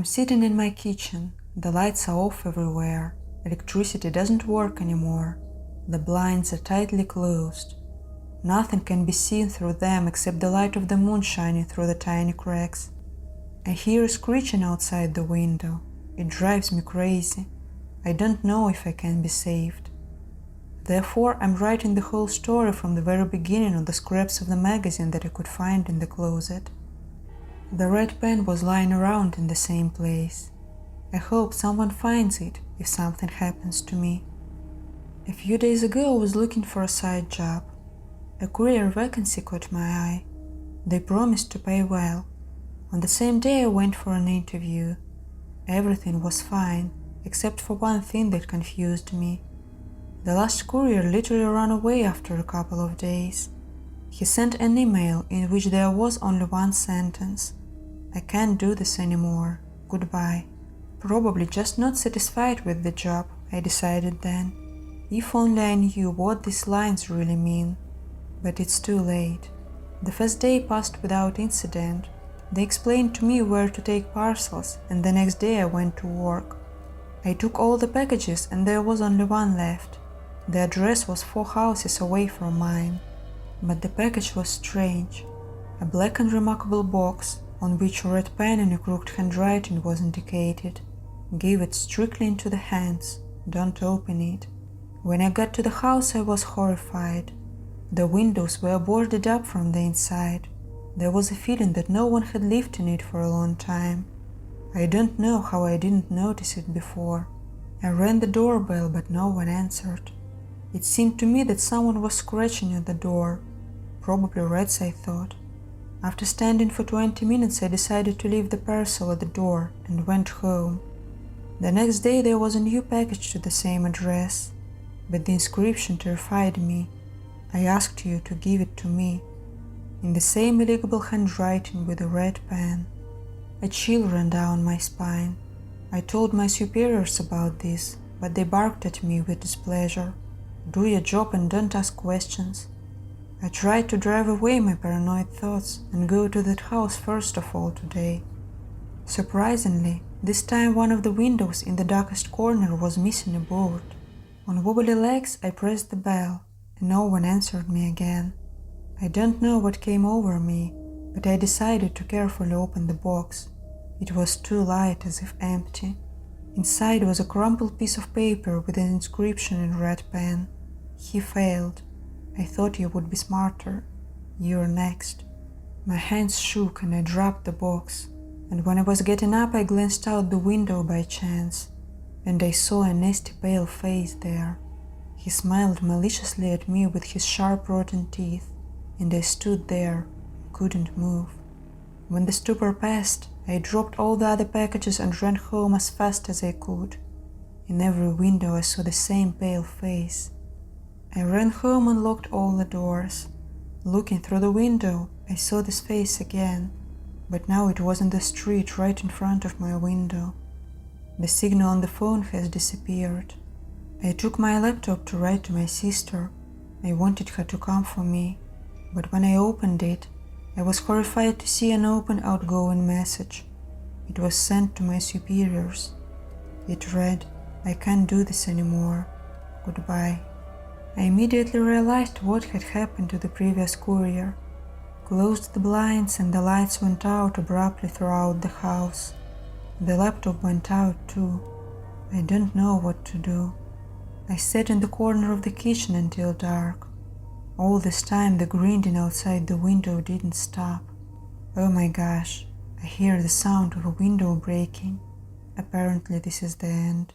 I'm sitting in my kitchen. The lights are off everywhere. Electricity doesn't work anymore. The blinds are tightly closed. Nothing can be seen through them except the light of the moon shining through the tiny cracks. I hear a screeching outside the window. It drives me crazy. I don't know if I can be saved. Therefore, I'm writing the whole story from the very beginning on the scraps of the magazine that I could find in the closet. The red pen was lying around in the same place. I hope someone finds it if something happens to me. A few days ago I was looking for a side job. A career vacancy caught my eye. They promised to pay well. On the same day I went for an interview. Everything was fine, except for one thing that confused me. The last courier literally ran away after a couple of days. He sent an email in which there was only one sentence: "I can't do this anymore. Goodbye." Probably just not satisfied with the job, I decided then. If only I knew what these lines really mean. But it's too late. The first day passed without incident. They explained to me where to take parcels, and the next day I went to work. I took all the packages and there was only one left. The address was 4 houses away from mine. But the package was strange. A black and remarkable box, on which a red pen in a crooked handwriting was indicated. Give it strictly into the hands. Don't open it. When I got to the house I was horrified. The windows were boarded up from the inside. There was a feeling that no one had lived in it for a long time. I don't know how I didn't notice it before. I rang the doorbell but no one answered. It seemed to me that someone was scratching at the door. Probably rats, I thought. After standing for 20 minutes I decided to leave the parcel at the door and went home. The next day there was a new package to the same address, but the inscription terrified me. "I asked you to give it to me," in the same illegible handwriting with a red pen. A chill ran down my spine. I told my superiors about this, but they barked at me with displeasure. "Do your job and don't ask questions." I tried to drive away my paranoid thoughts and go to that house first of all today. Surprisingly, this time one of the windows in the darkest corner was missing a board. On wobbly legs I pressed the bell, and no one answered me again. I don't know what came over me, but I decided to carefully open the box. It was too light, as if empty. Inside was a crumpled piece of paper with an inscription in red pen. "He failed. I thought you would be smarter. You're next." My hands shook and I dropped the box, and when I was getting up I glanced out the window by chance, and I saw a nasty pale face there. He smiled maliciously at me with his sharp rotten teeth, and I stood there, couldn't move. When the stupor passed, I dropped all the other packages and ran home as fast as I could. In every window I saw the same pale face. I ran home and locked all the doors. Looking through the window, I saw this face again, but now it was in the street right in front of my window. The signal on the phone has disappeared. I took my laptop to write to my sister. I wanted her to come for me, but when I opened it, I was horrified to see an open outgoing message. It was sent to my superiors. It read, "I can't do this anymore. Goodbye." I immediately realized what had happened to the previous courier. Closed the blinds and the lights went out abruptly throughout the house. The laptop went out too. I don't know what to do. I sat in the corner of the kitchen until dark. All this time the grinding outside the window didn't stop. Oh my gosh, I hear the sound of a window breaking. Apparently this is the end.